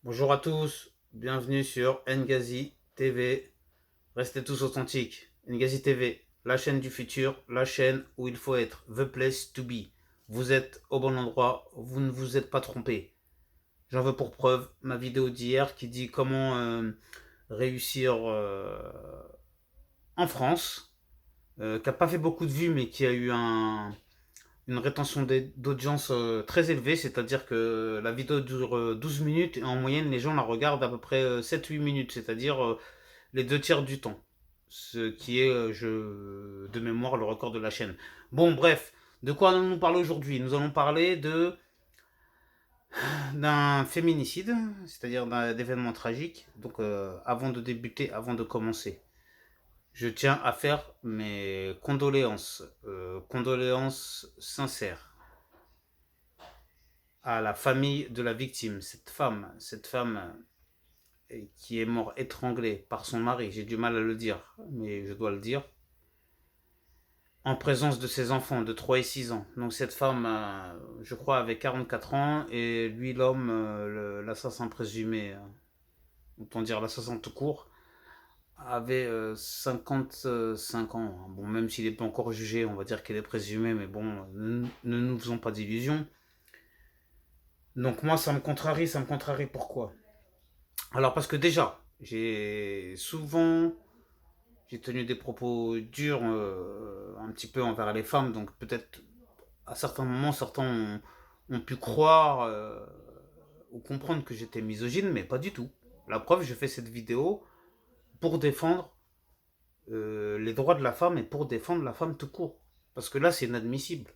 Bonjour à tous, bienvenue sur Ngazi TV. Restez tous authentiques. Ngazi TV, la chaîne du futur, la chaîne où il faut être. The place to be. Vous êtes au bon endroit, vous ne vous êtes pas trompé. J'en veux pour preuve ma vidéo d'hier qui dit comment réussir en France, qui n'a pas fait beaucoup de vues mais qui a eu une rétention d'audience très élevée, c'est-à-dire que la vidéo dure 12 minutes et en moyenne les gens la regardent à peu près 7-8 minutes, c'est-à-dire les deux tiers du temps, ce qui est de mémoire le record de la chaîne. Bon bref, de quoi allons-nous parler aujourd'hui? Nous allons parler d'un féminicide, c'est-à-dire d'un événement tragique. Donc avant de débuter, avant de commencer, je tiens à faire mes condoléances sincères à la famille de la victime, cette femme qui est morte étranglée par son mari, j'ai du mal à le dire, mais je dois le dire, en présence de ses enfants de 3 et 6 ans. Donc cette femme, je crois, avait 44 ans, et lui, l'homme, l'assassin présumé, autant dire l'assassin tout court, avait 55 ans. Bon, même s'il n'est pas encore jugé, on va dire qu'il est présumé, mais bon, ne nous faisons pas d'illusions. Donc moi, ça me contrarie pourquoi? Alors parce que déjà, j'ai tenu des propos durs un petit peu envers les femmes, donc peut-être à certains moments, ont pu croire ou comprendre que j'étais misogyne, mais pas du tout. La preuve, je fais cette vidéo pour défendre les droits de la femme et pour défendre la femme tout court. Parce que là, c'est inadmissible.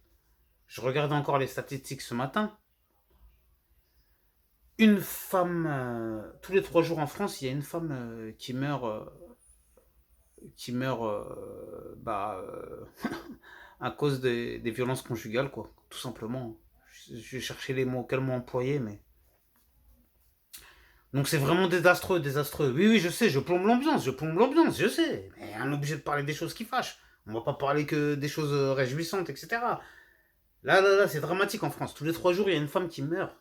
Je regardais encore les statistiques ce matin. Une femme, tous les 3 jours en France, il y a une femme qui meurt à cause des violences conjugales, quoi, tout simplement. Je vais chercher les mots, quel mot employer, mais. Donc c'est vraiment désastreux, désastreux. Oui, oui, je sais, je plombe l'ambiance, je sais. Mais on est obligé de parler des choses qui fâchent. On va pas parler que des choses réjouissantes, etc. Là, c'est dramatique en France. Tous les 3 jours, il y a une femme qui meurt.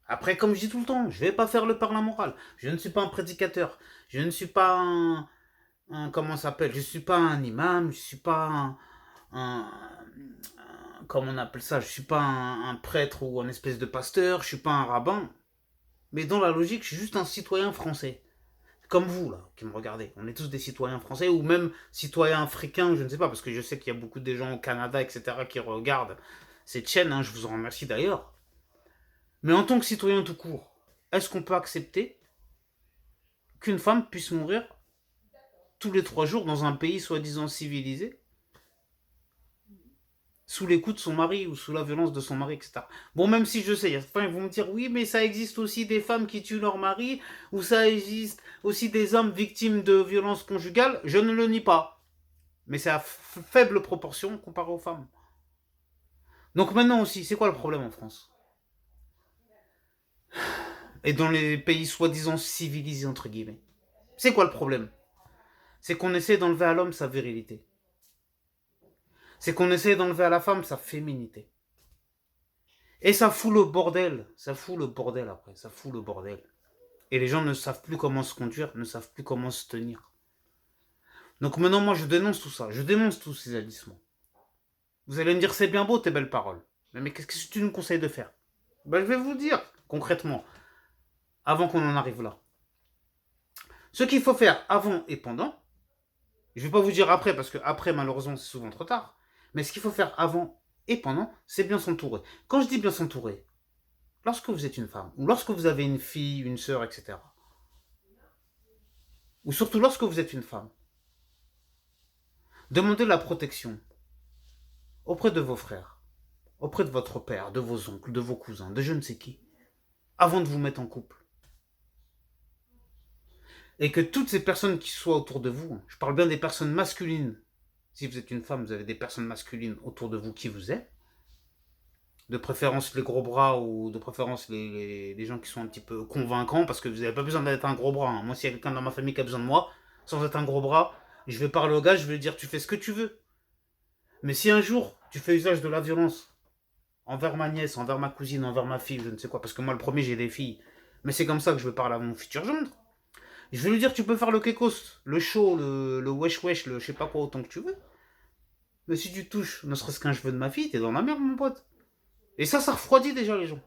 Après, comme je dis tout le temps, je vais pas faire le parlant moral. Je ne suis pas un prédicateur. Je ne suis pas comment ça s'appelle? Je suis pas un imam. Je suis pas un, comment on appelle ça? Je suis pas un prêtre ou un espèce de pasteur. Je suis pas un rabbin. Mais dans la logique, je suis juste un citoyen français. Comme vous, là, qui me regardez. On est tous des citoyens français ou même citoyens africains, je ne sais pas, parce que je sais qu'il y a beaucoup de gens au Canada, etc., qui regardent cette chaîne, hein, je vous en remercie d'ailleurs. Mais en tant que citoyen tout court, est-ce qu'on peut accepter qu'une femme puisse mourir tous les 3 jours dans un pays soi-disant civilisé, sous les coups de son mari ou sous la violence de son mari, etc. Bon, même si je sais, il y a certains qui vont me dire oui, mais ça existe aussi des femmes qui tuent leur mari, ou ça existe aussi des hommes victimes de violences conjugales, je ne le nie pas. Mais c'est à faible proportion comparé aux femmes. Donc maintenant aussi, c'est quoi le problème en France? Et dans les pays soi-disant civilisés, entre guillemets. C'est quoi le problème? C'est qu'on essaie d'enlever à l'homme sa virilité. C'est qu'on essaie d'enlever à la femme sa féminité. Et ça fout le bordel après, ça fout le bordel. Et les gens ne savent plus comment se conduire, ne savent plus comment se tenir. Donc maintenant, moi, je dénonce tout ça, je dénonce tous ces agissements. Vous allez me dire, c'est bien beau tes belles paroles. Mais qu'est-ce que tu nous conseilles de faire? Ben, je vais vous dire, concrètement, avant qu'on en arrive là. Ce qu'il faut faire avant et pendant, je ne vais pas vous dire après, parce que après, malheureusement, c'est souvent trop tard. Mais ce qu'il faut faire avant et pendant, c'est bien s'entourer. Quand je dis bien s'entourer, lorsque vous êtes une femme, ou lorsque vous avez une fille, une sœur, etc., ou surtout lorsque vous êtes une femme, demandez la protection auprès de vos frères, auprès de votre père, de vos oncles, de vos cousins, de je ne sais qui, avant de vous mettre en couple. Et que toutes ces personnes qui soient autour de vous, je parle bien des personnes masculines, si vous êtes une femme, vous avez des personnes masculines autour de vous qui vous aiment, de préférence les gros bras ou de préférence les gens qui sont un petit peu convaincants, parce que vous n'avez pas besoin d'être un gros bras. Hein. Moi, s'il y a quelqu'un dans ma famille qui a besoin de moi, sans être un gros bras, je vais parler au gars, je vais lui dire tu fais ce que tu veux. Mais si un jour tu fais usage de la violence envers ma nièce, envers ma cousine, envers ma fille, je ne sais quoi, parce que moi le premier j'ai des filles, Mais c'est comme ça que je veux parler à mon futur gendre. Je vais lui dire, tu peux faire le kekos, le show, le wesh wesh, le je sais pas quoi, autant que tu veux. Mais si tu touches ne serait-ce qu'un cheveu de ma fille, t'es dans la merde, mon pote. Et ça refroidit déjà les gens.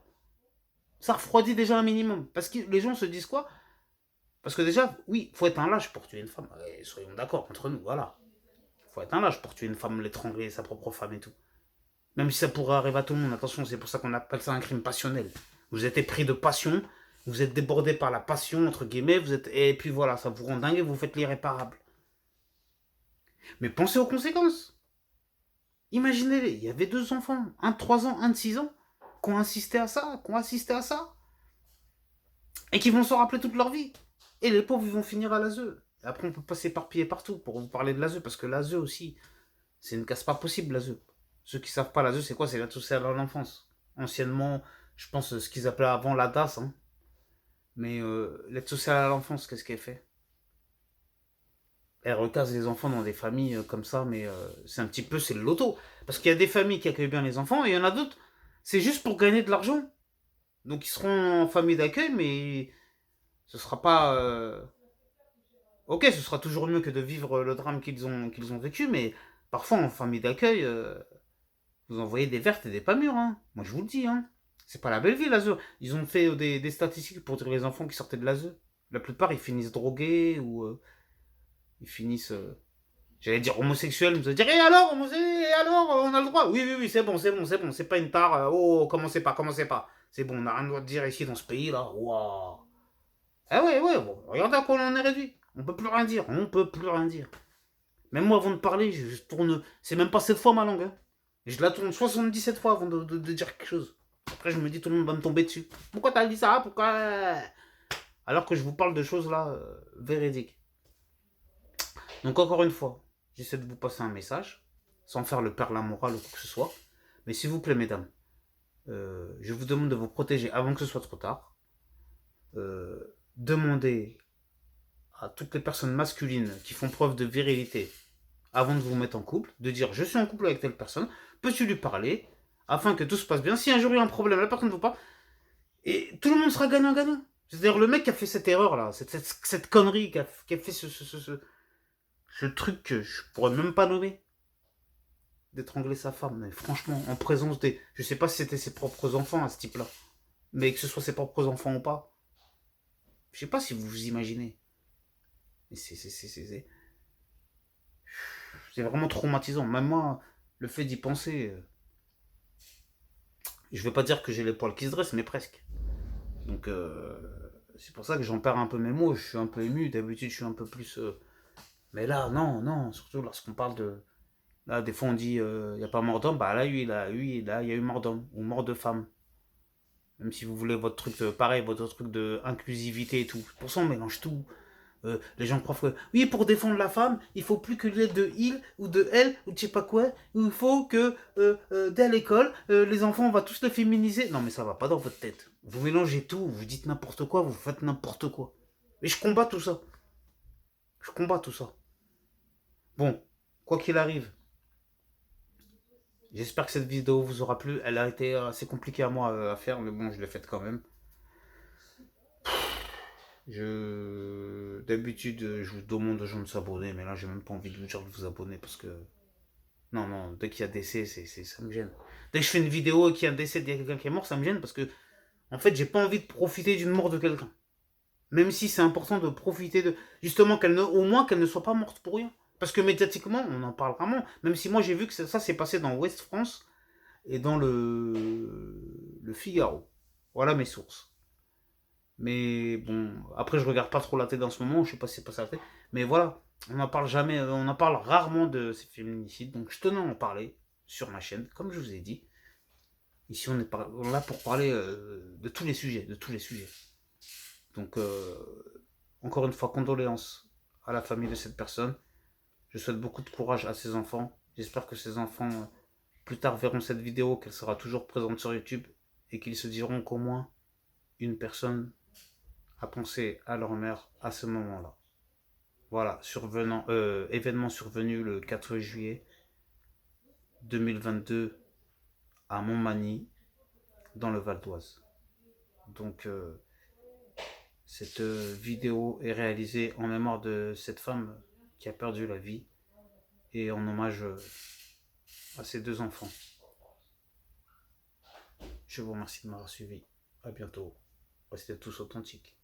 Ça refroidit déjà un minimum. Parce que les gens se disent quoi? Parce que déjà, oui, faut être un lâche pour tuer une femme. Et soyons d'accord entre nous, voilà. Faut être un lâche pour tuer une femme, l'étrangler, sa propre femme et tout. Même si ça pourrait arriver à tout le monde, attention, c'est pour ça qu'on appelle ça un crime passionnel. Vous êtes pris de passion, vous êtes débordé par la passion, entre guillemets, vous êtes. Et puis voilà, ça vous rend dingue et vous faites l'irréparable. Mais pensez aux conséquences. Imaginez-les, il y avait deux enfants, un de 3 ans, un de 6 ans, qui ont assisté à ça, et qui vont s'en rappeler toute leur vie. Et les pauvres, ils vont finir à l'ASE. Après, on peut pas s'éparpiller partout pour vous parler de l'ASE, parce que l'ASE aussi, c'est une casse pas possible, l'ASE. Ceux qui savent pas, l'ASE, c'est quoi? C'est l'aide sociale à l'enfance. Anciennement, je pense ce qu'ils appelaient avant la DAS, hein. Mais l'aide sociale à l'enfance, qu'est-ce qu'elle fait? Elle recase les enfants dans des familles comme ça, mais c'est un petit peu, c'est le loto. Parce qu'il y a des familles qui accueillent bien les enfants, et il y en a d'autres, c'est juste pour gagner de l'argent. Donc ils seront en famille d'accueil, mais ce sera pas... Ok, ce sera toujours mieux que de vivre le drame qu'ils ont vécu, mais parfois en famille d'accueil, vous en voyez des vertes et des pas mûres. Hein. Moi je vous le dis, hein. C'est pas la belle vie l'ASE. Ils ont fait des statistiques pour dire les enfants qui sortaient de l'ASE. La plupart ils finissent drogués ou ils finissent... j'allais dire homosexuels, vous allez dire, et alors, on a le droit. Oui, oui, oui, c'est pas une tare. Oh, commencez pas. C'est bon, on n'a rien le droit de dire ici dans ce pays là. Waouh. Ah ouais, ouais, bon, regardez à quoi on en est réduit. On peut plus rien dire, on peut plus rien dire. Même moi, avant de parler, je tourne. C'est même pas 7 fois ma langue. Hein. Je la tourne 77 fois avant de dire quelque chose. Après, je me dis, tout le monde va me tomber dessus. Pourquoi t'as dit ça? Pourquoi? Alors que je vous parle de choses là, véridiques. Donc, encore une fois, j'essaie de vous passer un message, sans faire le père la morale ou quoi que ce soit. Mais s'il vous plaît, mesdames, je vous demande de vous protéger avant que ce soit trop tard. Demandez à toutes les personnes masculines qui font preuve de virilité avant de vous mettre en couple, de dire je suis en couple avec telle personne, peux-tu lui parler afin que tout se passe bien. Si un jour il y a un problème, la personne ne veut pas, et tout le monde sera gagnant-gagnant. C'est-à-dire le mec qui a fait cette erreur là, cette connerie, qui a fait ce truc que je pourrais même pas nommer, d'étrangler sa femme, mais franchement, en présence des. Je sais pas si c'était ses propres enfants à ce type-là, mais que ce soit ses propres enfants ou pas, je sais pas si vous vous imaginez. Mais c'est vraiment traumatisant. Même moi, le fait d'y penser, je vais pas dire que j'ai les poils qui se dressent, mais presque. Donc, c'est pour ça que j'en perds un peu mes mots. Je suis un peu ému. D'habitude, je suis un peu plus. Mais là, non, non. Surtout lorsqu'on parle de. Là, des fois, on dit il n'y a pas mort d'homme. Bah là, là, il y a eu mort d'homme. Ou mort de femme. Même si vous voulez votre truc de. Pareil, votre truc de inclusivité et tout. Pour ça, on mélange tout. Les gens croient que oui, pour défendre la femme, il faut plus qu'il y ait de il ou de elle ou de je sais pas quoi. Il faut que dès l'école, les enfants, on va tous les féminiser. Non, mais ça va pas dans votre tête. Vous mélangez tout, vous dites n'importe quoi, vous faites n'importe quoi. Et je combats tout ça. Je combats tout ça. Bon, quoi qu'il arrive, j'espère que cette vidéo vous aura plu. Elle a été assez compliquée à moi à faire, mais bon, je l'ai faite quand même. D'habitude, je vous demande aux gens de s'abonner, mais là, j'ai même pas envie de vous dire de vous abonner parce que non, non, dès qu'il y a décès, ça me gêne. Dès que je fais une vidéo et qu'il y a un décès, il y a quelqu'un qui est mort, ça me gêne parce que, en fait, j'ai pas envie de profiter d'une mort de quelqu'un. Même si c'est important de profiter de. Justement, au moins qu'elle ne soit pas morte pour rien. Parce que médiatiquement, on en parle vraiment. Même si moi, j'ai vu que ça s'est passé dans Ouest France et dans le Figaro. Voilà mes sources. Mais bon, après, je regarde pas trop la télé en ce moment, je sais pas si c'est passé à la télé. Mais voilà, on en parle jamais, on en parle rarement de ces féminicides. Donc je tenais à en parler sur ma chaîne, comme je vous ai dit. Ici, on est là pour parler de tous les sujets, de tous les sujets. Donc, encore une fois, condoléances à la famille de cette personne. Je souhaite beaucoup de courage à ses enfants. J'espère que ses enfants, plus tard, verront cette vidéo, qu'elle sera toujours présente sur YouTube et qu'ils se diront qu'au moins une personne a pensé à leur mère à ce moment-là. Voilà, événement survenu le 4 juillet 2022 à Montmagny, dans le Val d'Oise. Donc, Cette vidéo est réalisée en mémoire de cette femme qui a perdu la vie et en hommage à ses deux enfants. Je vous remercie de m'avoir suivi. À bientôt. Restez tous authentiques.